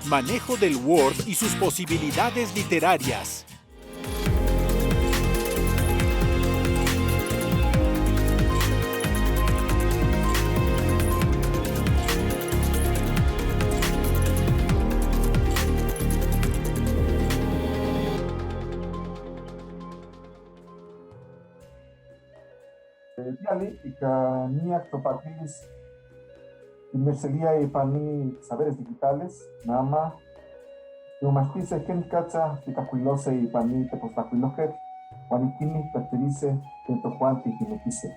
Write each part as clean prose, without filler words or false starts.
manejo del Word y sus posibilidades literarias. Diale, ika niak topaquilis, inmersería y pani saberes digitales, nama, Eumastice, Ken Katza, Picacuilose y pani Tepostacuiloje, Juanitini, Perterice, Tentojuanti, Jinetice.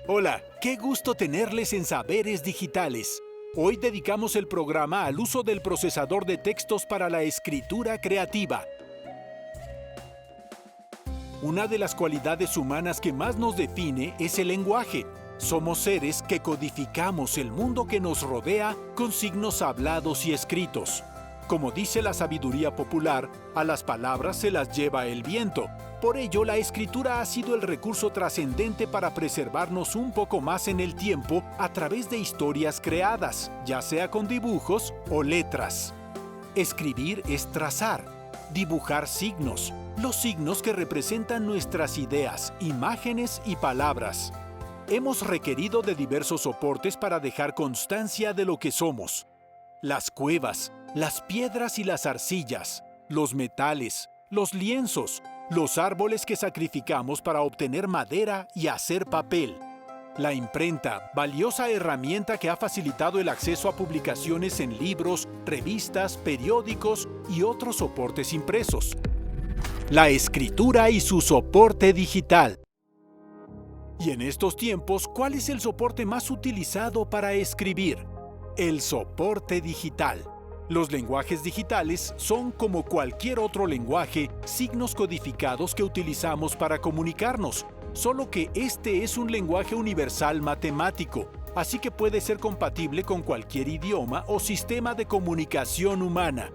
Hola, qué gusto tenerles en Saberes Digitales. Hoy dedicamos el programa al uso del procesador de textos para la escritura creativa. Una de las cualidades humanas que más nos define es el lenguaje. Somos seres que codificamos el mundo que nos rodea con signos hablados y escritos. Como dice la sabiduría popular, a las palabras se las lleva el viento. Por ello, la escritura ha sido el recurso trascendente para preservarnos un poco más en el tiempo a través de historias creadas, ya sea con dibujos o letras. Escribir es trazar, dibujar signos, los signos que representan nuestras ideas, imágenes y palabras. Hemos requerido de diversos soportes para dejar constancia de lo que somos. Las cuevas, las piedras y las arcillas, los metales, los lienzos, los árboles que sacrificamos para obtener madera y hacer papel. La imprenta, valiosa herramienta que ha facilitado el acceso a publicaciones en libros, revistas, periódicos y otros soportes impresos. La escritura y su soporte digital. Y en estos tiempos, ¿cuál es el soporte más utilizado para escribir? El soporte digital. Los lenguajes digitales son, como cualquier otro lenguaje, signos codificados que utilizamos para comunicarnos, solo que este es un lenguaje universal matemático, así que puede ser compatible con cualquier idioma o sistema de comunicación humana.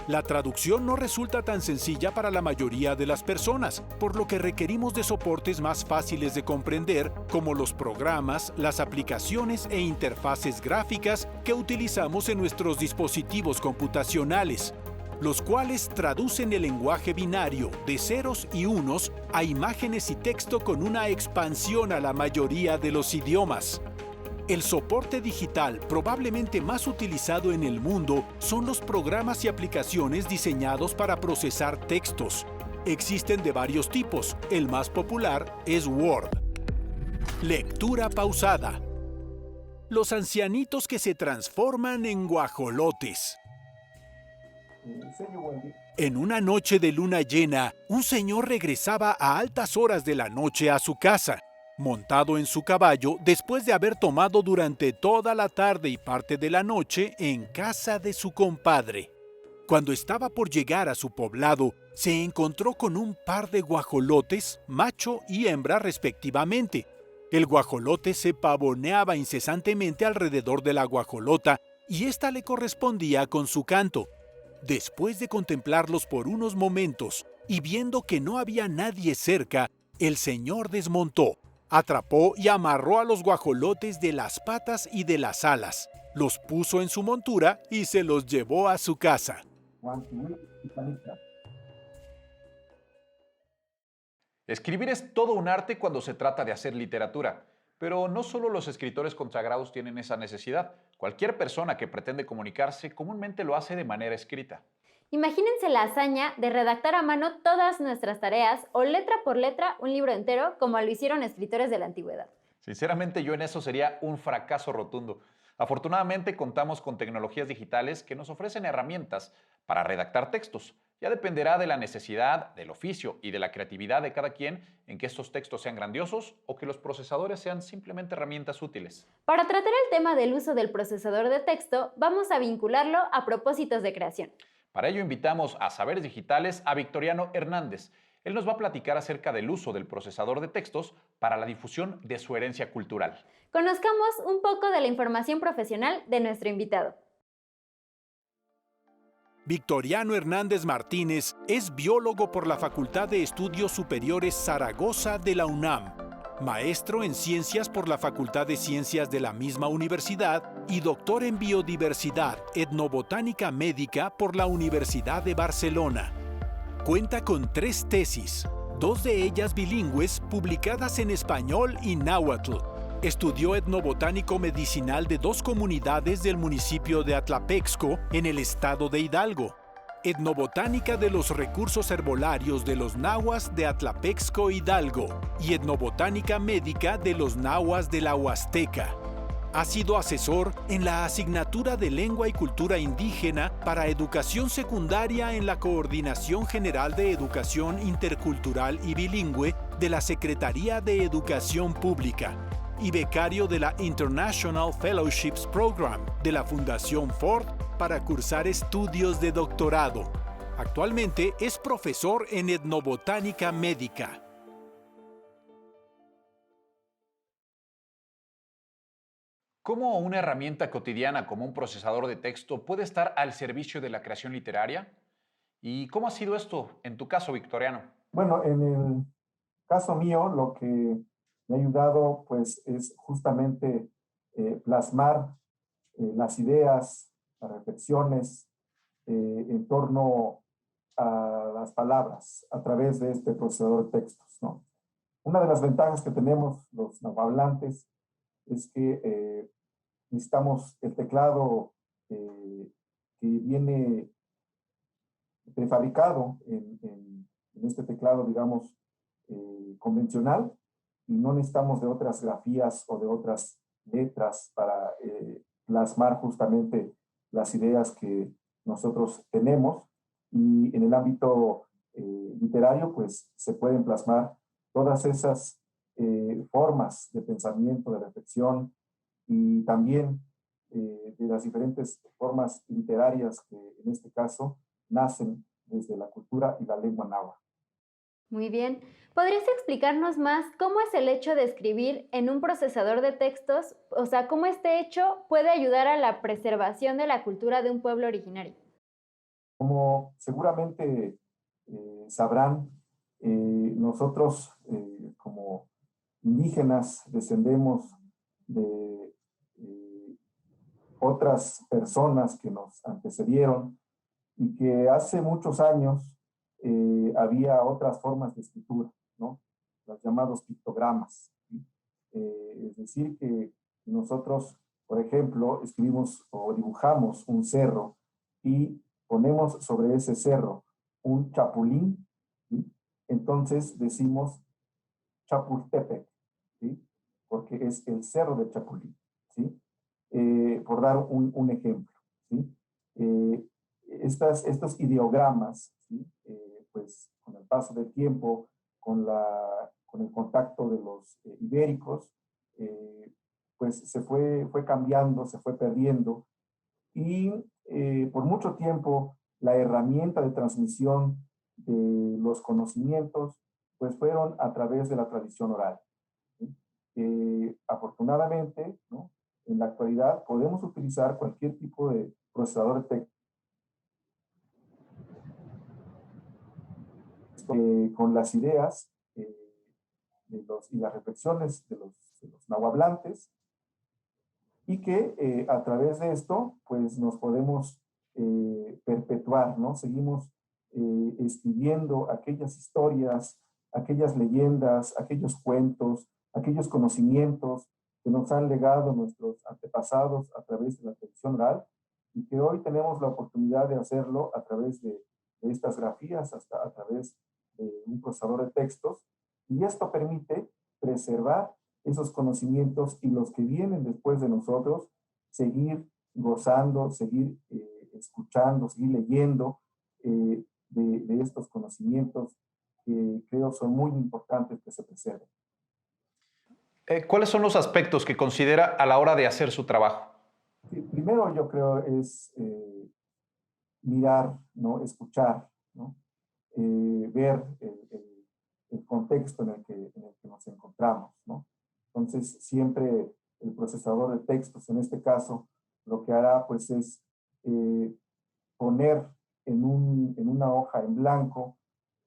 La traducción no resulta tan sencilla para la mayoría de las personas, por lo que requerimos de soportes más fáciles de comprender, como los programas, las aplicaciones e interfaces gráficas que utilizamos en nuestros dispositivos computacionales, los cuales traducen el lenguaje binario de ceros y unos a imágenes y texto con una expansión a la mayoría de los idiomas. El soporte digital probablemente más utilizado en el mundo son los programas y aplicaciones diseñados para procesar textos. Existen de varios tipos, el más popular es Word. Lectura pausada. Los ancianitos que se transforman en guajolotes. En una noche de luna llena, un señor regresaba a altas horas de la noche a su casa, montado en su caballo después de haber tomado durante toda la tarde y parte de la noche en casa de su compadre. Cuando estaba por llegar a su poblado, se encontró con un par de guajolotes, macho y hembra respectivamente. El guajolote se pavoneaba incesantemente alrededor de la guajolota y ésta le correspondía con su canto. Después de contemplarlos por unos momentos y viendo que no había nadie cerca, el señor desmontó. Atrapó y amarró a los guajolotes de las patas y de las alas, los puso en su montura y se los llevó a su casa. Escribir es todo un arte cuando se trata de hacer literatura, pero no solo los escritores consagrados tienen esa necesidad. Cualquier persona que pretende comunicarse comúnmente lo hace de manera escrita. Imagínense la hazaña de redactar a mano todas nuestras tareas o letra por letra un libro entero como lo hicieron escritores de la antigüedad. Sinceramente, yo en eso sería un fracaso rotundo. Afortunadamente contamos con tecnologías digitales que nos ofrecen herramientas para redactar textos. Ya dependerá de la necesidad, del oficio y de la creatividad de cada quien en que estos textos sean grandiosos o que los procesadores sean simplemente herramientas útiles. Para tratar el tema del uso del procesador de texto, vamos a vincularlo a propósitos de creación. Para ello invitamos a Saberes Digitales a Victoriano Hernández. Él nos va a platicar acerca del uso del procesador de textos para la difusión de su herencia cultural. Conozcamos un poco de la información profesional de nuestro invitado. Victoriano Hernández Martínez es biólogo por la Facultad de Estudios Superiores Zaragoza de la UNAM, maestro en ciencias por la Facultad de Ciencias de la misma universidad y doctor en Biodiversidad Etnobotánica Médica por la Universidad de Barcelona. Cuenta con 3 tesis, 2 de ellas bilingües publicadas en español y náhuatl. Estudió etnobotánico medicinal de 2 comunidades del municipio de Atlapexco, en el estado de Hidalgo. Etnobotánica de los recursos herbolarios de los nahuas de Atlapexco, Hidalgo, y etnobotánica médica de los nahuas de la Huasteca. Ha sido asesor en la asignatura de Lengua y Cultura Indígena para Educación Secundaria en la Coordinación General de Educación Intercultural y Bilingüe de la Secretaría de Educación Pública y becario de la International Fellowships Program de la Fundación Ford para cursar estudios de doctorado. Actualmente es profesor en etnobotánica médica. ¿Cómo una herramienta cotidiana como un procesador de texto puede estar al servicio de la creación literaria? ¿Y cómo ha sido esto en tu caso, Victoriano? Bueno, en el caso mío, lo que me ha ayudado, pues, es justamente plasmar las ideas, las reflexiones en torno a las palabras a través de este procesador de textos, ¿no? Una de las ventajas que tenemos los nahuablantes es que necesitamos el teclado que viene prefabricado en este teclado, digamos, convencional, y no necesitamos de otras grafías o de otras letras para plasmar justamente las ideas que nosotros tenemos. Y en el ámbito literario, pues se pueden plasmar todas esas formas de pensamiento, de reflexión, y también de las diferentes formas literarias que en este caso nacen desde la cultura y la lengua náhuatl. Muy bien. ¿Podrías explicarnos más cómo es el hecho de escribir en un procesador de textos? O sea, ¿cómo este hecho puede ayudar a la preservación de la cultura de un pueblo originario? Como seguramente sabrán, nosotros como indígenas descendemos de otras personas que nos antecedieron y que hace muchos años había otras formas de escritura, ¿no? Los llamados pictogramas, ¿sí? Es decir, que nosotros, por ejemplo, escribimos o dibujamos un cerro y ponemos sobre ese cerro un chapulín, ¿sí? Entonces decimos Chapultepec, ¿sí? Porque es el cerro de Chapulín, ¿sí? Por dar un ejemplo, ¿sí? Estos ideogramas, ¿sí? Pues con el paso del tiempo, con el contacto de los ibéricos, pues fue cambiando, se fue perdiendo, y por mucho tiempo la herramienta de transmisión de los conocimientos pues fueron a través de la tradición oral, ¿sí? Afortunadamente, ¿no? En la actualidad podemos utilizar cualquier tipo de procesador de texto con las ideas y las reflexiones de los nahuablantes, y que a través de esto pues nos podemos perpetuar, ¿no? Seguimos escribiendo aquellas historias, aquellas leyendas, aquellos cuentos, aquellos conocimientos que nos han legado nuestros antepasados a través de la tradición oral, y que hoy tenemos la oportunidad de hacerlo a través de estas grafías, hasta a través de un procesador de textos, y esto permite preservar esos conocimientos, y los que vienen después de nosotros seguir gozando, seguir escuchando, seguir leyendo de estos conocimientos que creo son muy importantes que se preserven. ¿Cuáles son los aspectos que considera a la hora de hacer su trabajo? Sí, primero yo creo es mirar, ¿no? Escuchar, ¿no? Ver el contexto en el que nos encontramos, ¿no? Entonces, siempre el procesador de textos, en este caso, lo que hará pues es poner en una hoja en blanco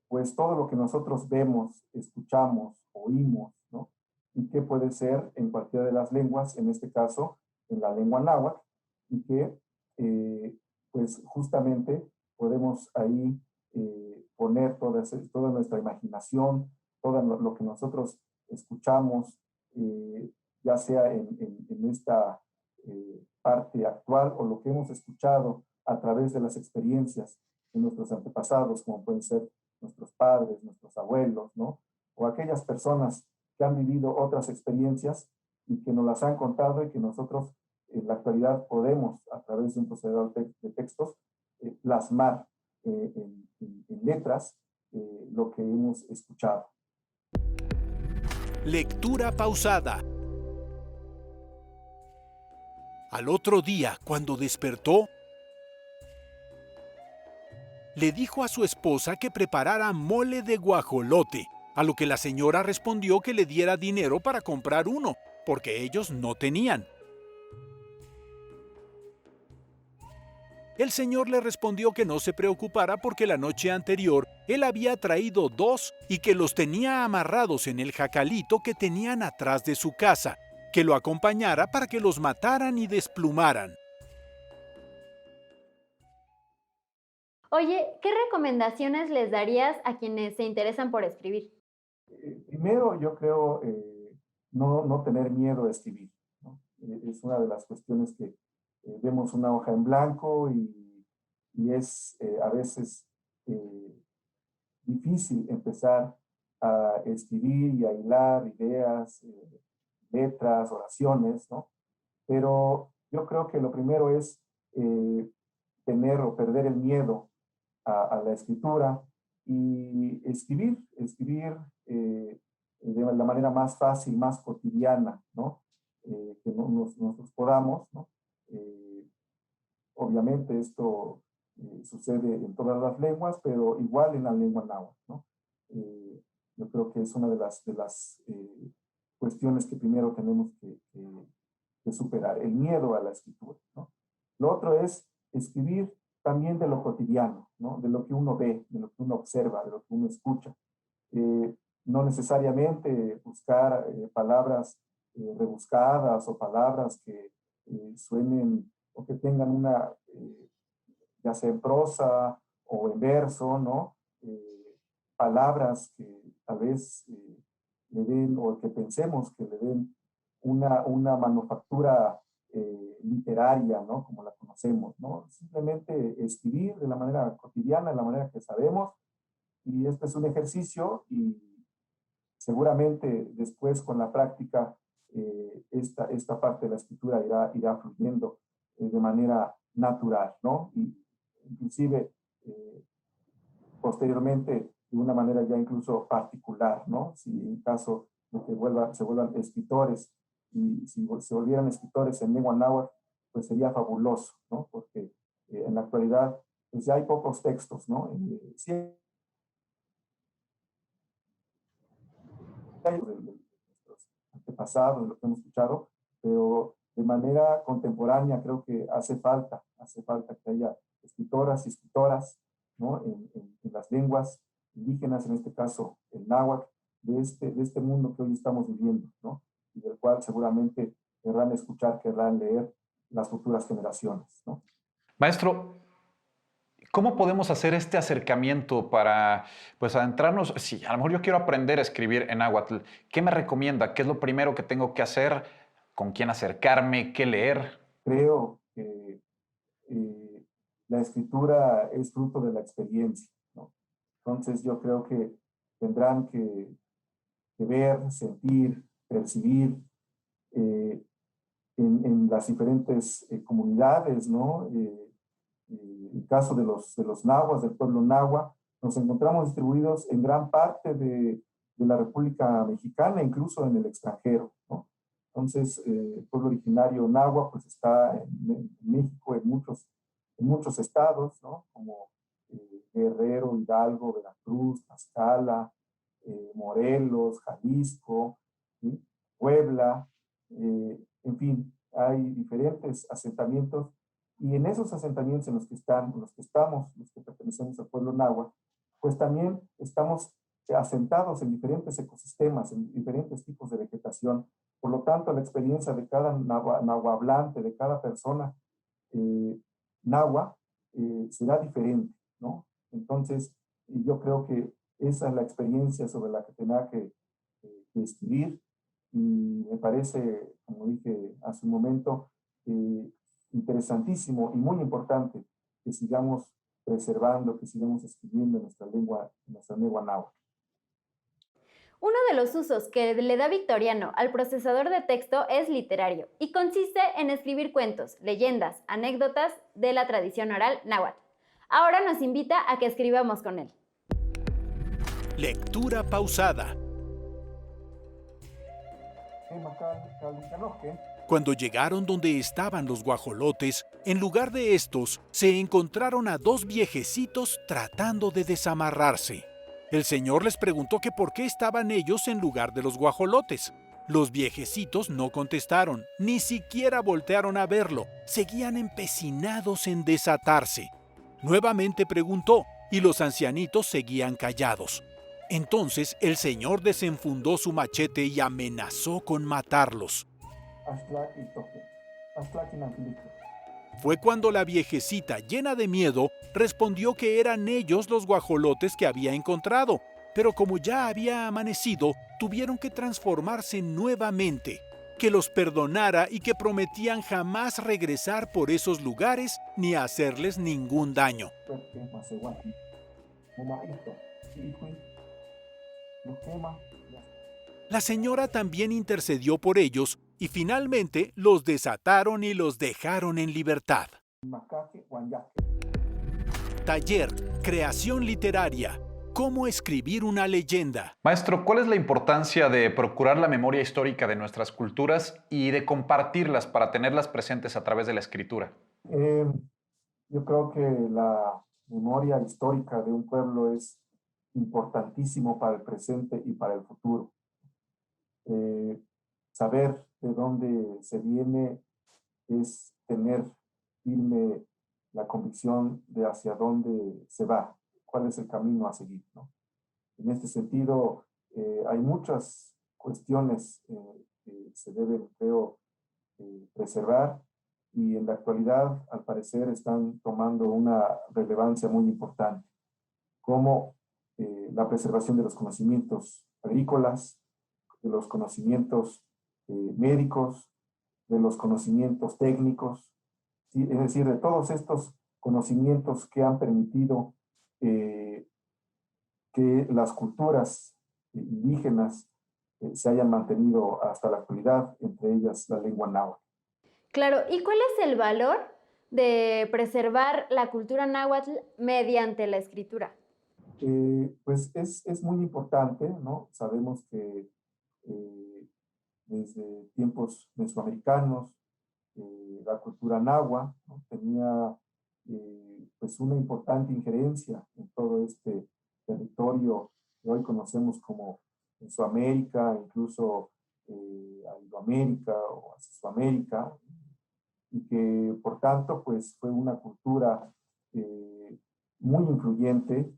pues todo lo que nosotros vemos, escuchamos, oímos, ¿no? Y que puede ser en cualquiera de las lenguas, en este caso, en la lengua náhuatl y que pues justamente podemos ahí poner toda nuestra imaginación, todo lo que nosotros escuchamos, ya sea en esta parte actual o lo que hemos escuchado a través de las experiencias de nuestros antepasados, como pueden ser nuestros padres, nuestros abuelos, ¿no? O aquellas personas que han vivido otras experiencias y que nos las han contado y que nosotros en la actualidad podemos, a través de un procesador de textos, plasmar en letras lo que hemos escuchado. Lectura pausada. Al otro día, cuando despertó, le dijo a su esposa que preparara mole de guajolote, a lo que la señora respondió que le diera dinero para comprar uno, porque ellos no tenían. El señor le respondió que no se preocupara porque la noche anterior él había traído 2 y que los tenía amarrados en el jacalito que tenían atrás de su casa, que lo acompañara para que los mataran y desplumaran. Oye, ¿qué recomendaciones les darías a quienes se interesan por escribir? Primero, yo creo no tener miedo a escribir, ¿no? Es una de las cuestiones que vemos una hoja en blanco y es a veces difícil empezar a escribir y a hilar ideas, letras, oraciones, ¿no? Pero yo creo que lo primero es tener o perder el miedo a la escritura y escribir de la manera más fácil, más cotidiana, ¿no? Que nosotros podamos, ¿no? Obviamente esto sucede en todas las lenguas, pero igual en la lengua náhuatl, ¿no? Yo creo que es una de las cuestiones que primero tenemos que superar, el miedo a la escritura, ¿no? Lo otro es escribir también de lo cotidiano, ¿no? De lo que uno ve, de lo que uno observa, de lo que uno escucha. No necesariamente buscar palabras rebuscadas o palabras que suenen o que tengan una, ya sea en prosa o en verso, ¿no? Palabras que tal vez le den o que pensemos que le den una manufactura literaria, ¿no? Como la conocemos, ¿no? Simplemente escribir de la manera cotidiana, de la manera que sabemos, y este es un ejercicio y seguramente después con la práctica esta parte de la escritura irá fluyendo de manera natural, ¿no? Y inclusive posteriormente de una manera ya incluso particular, ¿no? Si en caso de que se vuelvan escritores y si se volvieran escritores en lengua náhuatl, pues sería fabuloso, ¿no? Porque en la actualidad pues ya hay pocos textos, ¿no? Sí hay de nuestros antepasados, de lo que hemos escuchado, pero de manera contemporánea creo que hace falta que haya escritoras y escritoras, ¿no? En las lenguas indígenas, en este caso el náhuatl, de este mundo que hoy estamos viviendo, ¿no? Y del cual seguramente querrán escuchar, querrán leer las futuras generaciones, ¿no? Maestro, ¿cómo podemos hacer este acercamiento para, pues, adentrarnos? Si a lo mejor yo quiero aprender a escribir en náhuatl, ¿qué me recomienda? ¿Qué es lo primero que tengo que hacer? ¿Con quién acercarme? ¿Qué leer? Creo que la escritura es fruto de la experiencia, ¿no? Entonces yo creo que tendrán que ver, sentir, percibir en las diferentes comunidades, ¿no? El caso de los nahuas, del pueblo nahua, nos encontramos distribuidos en gran parte de la República Mexicana, incluso en el extranjero, ¿no? Entonces, el pueblo originario nahua pues está en México, en muchos estados, ¿no? Como Guerrero, Hidalgo, Veracruz, Tlaxcala, Morelos, Jalisco, ¿sí? Puebla, en fin, hay diferentes asentamientos y en esos asentamientos en los que estamos, los que pertenecemos al pueblo náhuatl, pues también estamos asentados en diferentes ecosistemas, en diferentes tipos de vegetación, Por lo tanto, la experiencia de cada nahuablante, de cada persona nahua, será diferente, ¿no? Entonces, yo creo que esa es la experiencia sobre la que tendrá que escribir, y me parece, como dije hace un momento, interesantísimo y muy importante que sigamos preservando, que sigamos escribiendo nuestra lengua náhuatl. Uno de los usos que le da Victoriano al procesador de texto es literario y consiste en escribir cuentos, leyendas, anécdotas de la tradición oral náhuatl. Ahora nos invita a que escribamos con él. Lectura pausada. Cuando llegaron donde estaban los guajolotes, en lugar de estos, se encontraron a dos viejecitos tratando de desamarrarse. El señor les preguntó que por qué estaban ellos en lugar de los guajolotes. Los viejecitos no contestaron, ni siquiera voltearon a verlo. Seguían empecinados en desatarse. Nuevamente preguntó, y los ancianitos seguían callados. Entonces el señor desenfundó su machete y amenazó con matarlos. Fue cuando la viejecita, llena de miedo, respondió que eran ellos los guajolotes que había encontrado, pero como ya había amanecido, tuvieron que transformarse nuevamente, que los perdonara y que prometían jamás regresar por esos lugares ni hacerles ningún daño. La señora también intercedió por ellos y finalmente los desataron y los dejaron en libertad. Taller, creación literaria. ¿Cómo escribir una leyenda? Maestro, ¿cuál es la importancia de procurar la memoria histórica de nuestras culturas y de compartirlas para tenerlas presentes a través de la escritura? Yo creo que la memoria histórica de un pueblo es importantísimo para el presente y para el futuro. Saber de dónde se viene es tener firme la convicción de hacia dónde se va, cuál es el camino a seguir, ¿no? En este sentido, hay muchas cuestiones que se deben, creo, preservar, y en la actualidad, al parecer, están tomando una relevancia muy importante, como la preservación de los conocimientos agrícolas, de los conocimientos médicos, de los conocimientos técnicos, ¿sí? Es decir, de todos estos conocimientos que han permitido que las culturas indígenas se hayan mantenido hasta la actualidad, entre ellas la lengua náhuatl. Claro, ¿y cuál es el valor de preservar la cultura náhuatl mediante la escritura? Pues es muy importante, ¿no? Sabemos que desde tiempos mesoamericanos, la cultura náhuatl, ¿no?, tenía pues una importante injerencia en todo este territorio que hoy conocemos como Mesoamérica, incluso a Iberoamérica o a Mesoamérica, y que por tanto pues fue una cultura muy influyente,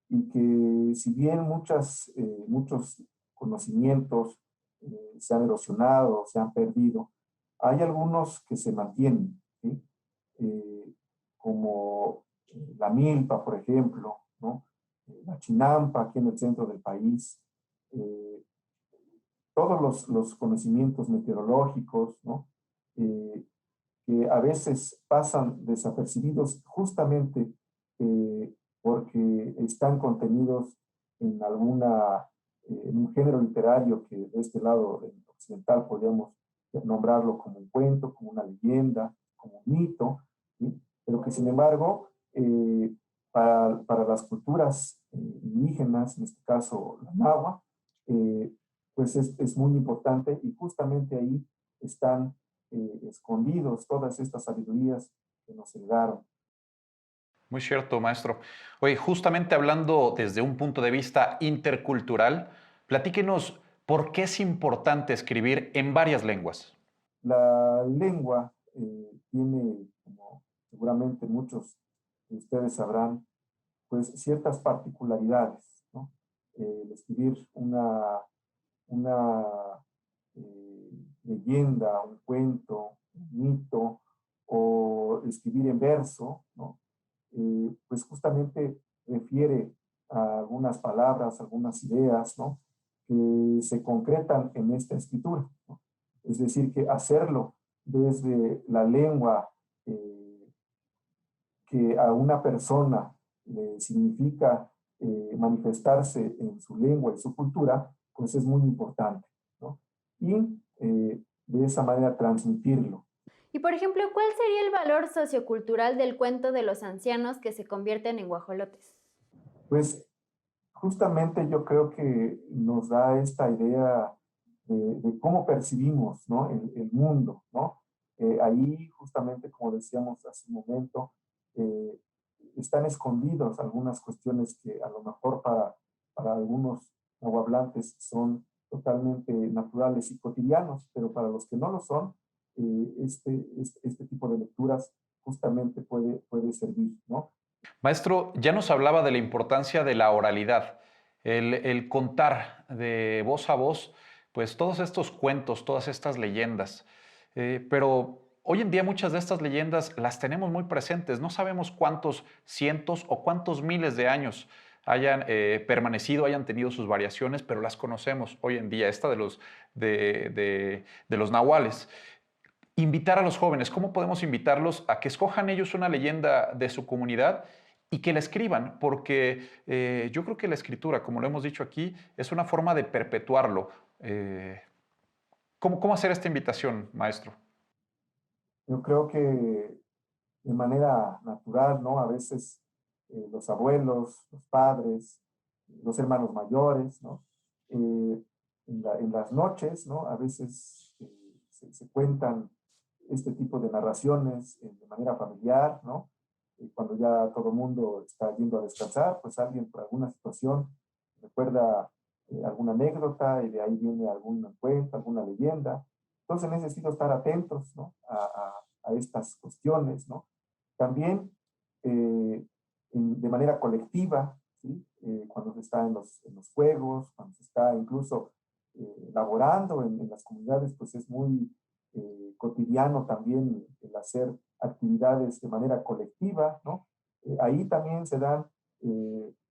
y que si bien muchos conocimientos se han erosionado, se han perdido, hay algunos que se mantienen, ¿sí? Como la milpa, por ejemplo, ¿no? La chinampa aquí en el centro del país, todos los conocimientos meteorológicos, ¿no? Que a veces pasan desapercibidos justamente porque están contenidos en en un género literario que de este lado occidental podríamos nombrarlo como un cuento, como una leyenda, como un mito, ¿sí? Pero que sin embargo, para las culturas indígenas, en este caso la náhuatl, pues es muy importante, y justamente ahí están escondidos todas estas sabidurías que nos heredaron. Muy cierto, maestro. Oye, justamente hablando desde un punto de vista intercultural, platíquenos por qué es importante escribir en varias lenguas. La lengua tiene, como seguramente muchos de ustedes sabrán, pues ciertas particularidades, ¿no? Escribir una leyenda, un cuento, un mito, o escribir en verso, ¿no? Pues justamente refiere a algunas palabras, algunas ideas, ¿no? Que se concretan en esta escritura, ¿no? Es decir, que hacerlo desde la lengua que a una persona le significa manifestarse en su lengua y su cultura, pues es muy importante, ¿no? Y de esa manera transmitirlo. Y por ejemplo, ¿cuál sería el valor sociocultural del cuento de los ancianos que se convierten en guajolotes? Pues justamente yo creo que nos da esta idea de cómo percibimos, ¿no? El mundo, ¿no? Ahí justamente, como decíamos hace un momento, eh, están escondidos algunas cuestiones que a lo mejor para algunos nahuablantes son totalmente naturales y cotidianos, pero para los que no lo son, este tipo de lecturas justamente puede servir, ¿no? Maestro, ya nos hablaba de la importancia de la oralidad, el contar de voz a voz, pues todos estos cuentos, todas estas leyendas. Pero hoy en día muchas de estas leyendas las tenemos muy presentes. No sabemos cuántos cientos o cuántos miles de años hayan permanecido, hayan tenido sus variaciones, pero las conocemos hoy en día, esta de los nahuales. Invitar a los jóvenes, ¿cómo podemos invitarlos a que escojan ellos una leyenda de su comunidad y que la escriban? Porque yo creo que la escritura, como lo hemos dicho aquí, es una forma de perpetuarlo. ¿Cómo hacer esta invitación, maestro? Yo creo que de manera natural, ¿no? A veces los abuelos, los padres, los hermanos mayores, ¿no? En las noches, ¿no? A veces se cuentan este tipo de narraciones de manera familiar, ¿no? Cuando ya todo el mundo está yendo a descansar, pues alguien por alguna situación recuerda alguna anécdota y de ahí viene algún cuento, alguna leyenda. Entonces necesito estar atentos, ¿no? A estas cuestiones, ¿no? También de manera colectiva, ¿sí? Cuando se está en los juegos, cuando se está incluso laborando en las comunidades, pues es muy cotidiano también el hacer actividades de manera colectiva, ¿no? Ahí también se dan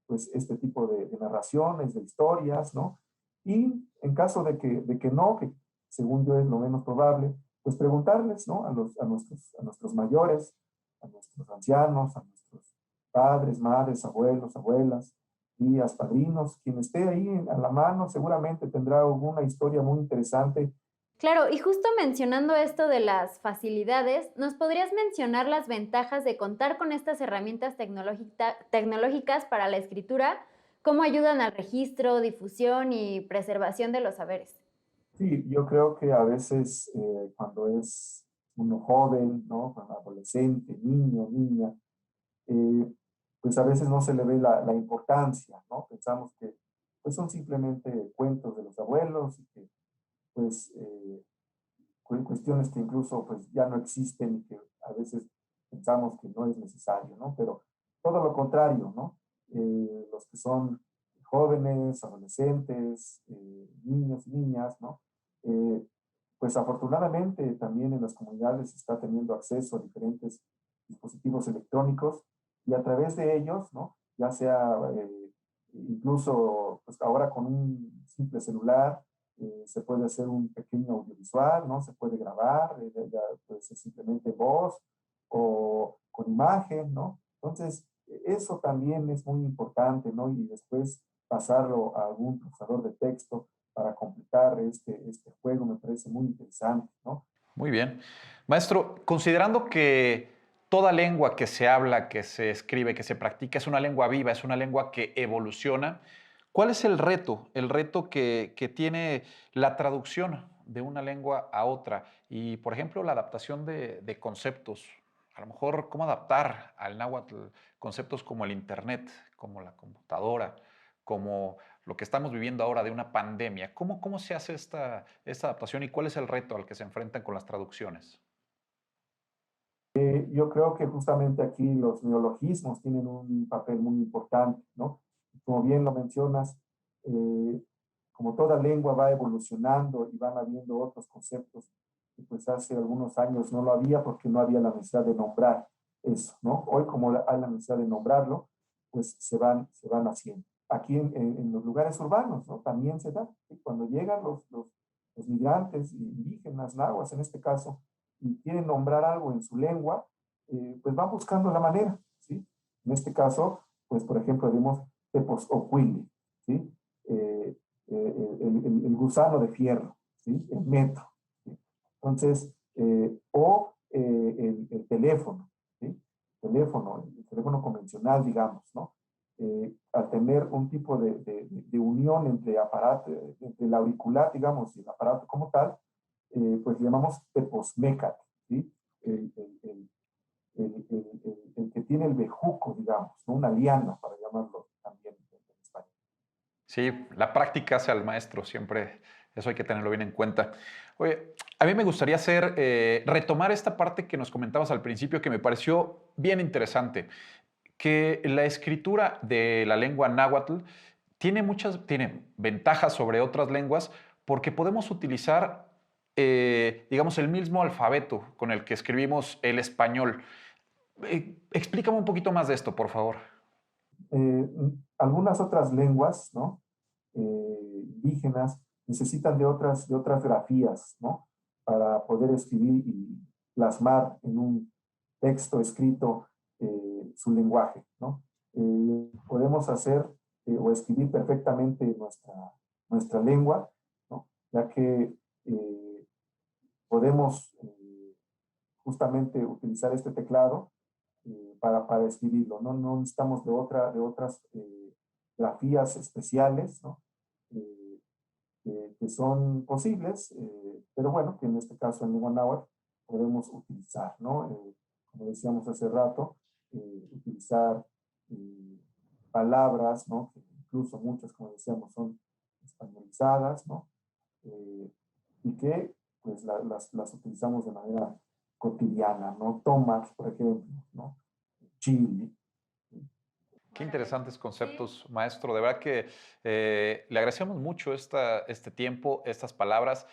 pues este tipo de narraciones, de historias, ¿no? Y en caso de que no, que según yo es lo menos probable, pues preguntarles, ¿no? A nuestros mayores, a nuestros ancianos, a nuestros padres, madres, abuelos, abuelas, tías, padrinos, quien esté ahí a la mano seguramente tendrá alguna historia muy interesante. Claro, y justo mencionando esto de las facilidades, ¿nos podrías mencionar las ventajas de contar con estas herramientas tecnológicas para la escritura? ¿Cómo ayudan al registro, difusión y preservación de los saberes? Sí, yo creo que a veces cuando es uno joven, ¿no? Cuando adolescente, niño, niña, eh, pues a veces no se le ve la importancia, ¿no? Pensamos que pues son simplemente cuentos de los abuelos y que pues cuestiones que incluso pues ya no existen y que a veces pensamos que no es necesario, ¿no? Pero todo lo contrario, ¿no? Los que son jóvenes, adolescentes, niños y niñas, ¿no? Eh, pues afortunadamente también en las comunidades se está teniendo acceso a diferentes dispositivos electrónicos y a través de ellos, ¿no? Ya sea incluso pues ahora con un simple celular, se puede hacer un pequeño audiovisual, ¿no? Se puede grabar, ya puede ser simplemente voz o con imagen, ¿no? Entonces, eso también es muy importante, ¿no? Y después pasarlo a algún procesador de texto para completar este juego me parece muy interesante, ¿no? Muy bien. Maestro, considerando que toda lengua que se habla, que se escribe, que se practica, es una lengua viva, es una lengua que evoluciona, ¿cuál es el reto? El reto que tiene la traducción de una lengua a otra y, por ejemplo, la adaptación de conceptos. A lo mejor, ¿cómo adaptar al náhuatl conceptos como el Internet, como la computadora, como lo que estamos viviendo ahora de una pandemia? ¿Cómo se hace esta adaptación y cuál es el reto al que se enfrentan con las traducciones? Yo creo que justamente aquí los neologismos tienen un papel muy importante, ¿no? Como bien lo mencionas, como toda lengua va evolucionando y van habiendo otros conceptos que pues hace algunos años no lo había porque no había la necesidad de nombrar eso, ¿no? Hoy como hay la necesidad de nombrarlo, pues se van haciendo. Aquí en los lugares urbanos, ¿no? También se da. ¿Sí? Cuando llegan los migrantes indígenas, nahuas en este caso, y quieren nombrar algo en su lengua, pues van buscando la manera, ¿sí? En este caso, pues por ejemplo, vemos Tepozocuili, ¿sí? El gusano de fierro, ¿sí? El metro, ¿sí? Entonces, el teléfono, ¿sí? El teléfono convencional, digamos, ¿no? Al tener un tipo de unión entre entre el auricular, digamos, y el aparato como tal, pues le llamamos teposmecat, ¿sí? El que tiene el bejuco, digamos, ¿no? Una liana, para llamarlo también en español. Sí, la práctica hace al maestro, siempre eso hay que tenerlo bien en cuenta. Oye, a mí me gustaría retomar esta parte que nos comentabas al principio que me pareció bien interesante, que la escritura de la lengua náhuatl tiene ventajas sobre otras lenguas porque podemos utilizar, digamos, el mismo alfabeto con el que escribimos el español. Explícame un poquito más de esto, por favor. Algunas otras lenguas, ¿no? Indígenas necesitan de otras grafías, ¿no? Para poder escribir y plasmar en un texto escrito su lenguaje, ¿no? Podemos hacer o escribir perfectamente nuestra lengua, ¿no? Ya que podemos justamente utilizar este teclado para escribirlo, ¿no? No necesitamos de otras grafías especiales, ¿no? Que son posibles, pero bueno, que en este caso en lengua náhuatl podemos utilizar, ¿no? Como decíamos hace rato, utilizar palabras, ¿no? Que incluso muchas, como decíamos, son españolizadas, ¿no? Y que pues las utilizamos de manera cotidiana, ¿no? Tomax, por ejemplo, ¿no? Chile. Qué interesantes conceptos, maestro. De verdad que le agradecemos mucho este tiempo, estas palabras,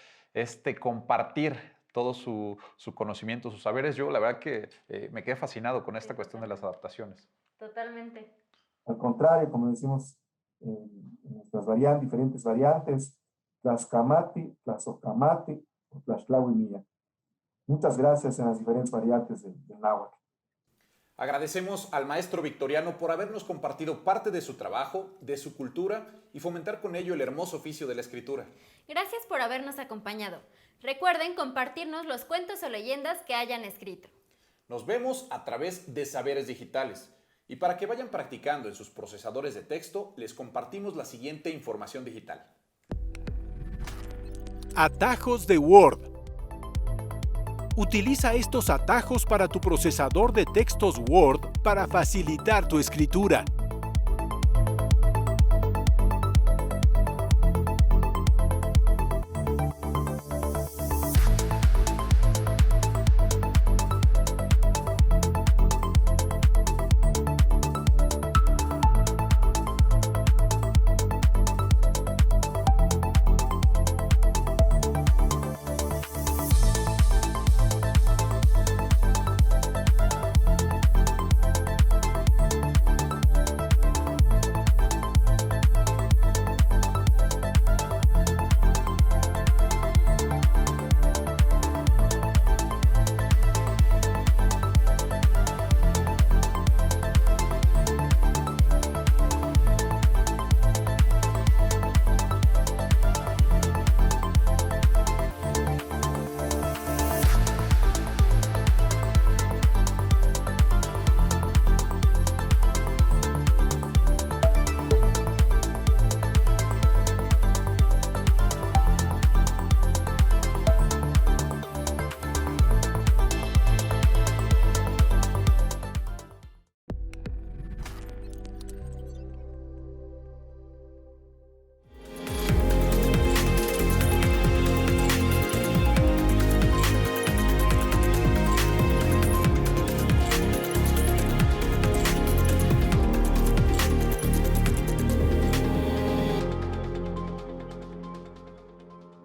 compartir todo su conocimiento, sus saberes. Yo la verdad que me quedé fascinado con esta cuestión de las adaptaciones. Totalmente. Al contrario, como decimos en nuestras diferentes variantes, Tlaxcamati, Tlazocamati, o Tlaxtlahuimilla. Muchas gracias en las diferentes variantes del náhuatl. Agradecemos al maestro Victoriano por habernos compartido parte de su trabajo, de su cultura y fomentar con ello el hermoso oficio de la escritura. Gracias por habernos acompañado. Recuerden compartirnos los cuentos o leyendas que hayan escrito. Nos vemos a través de Saberes Digitales. Y para que vayan practicando en sus procesadores de texto, les compartimos la siguiente información digital. Atajos de Word. Utiliza estos atajos para tu procesador de textos Word para facilitar tu escritura.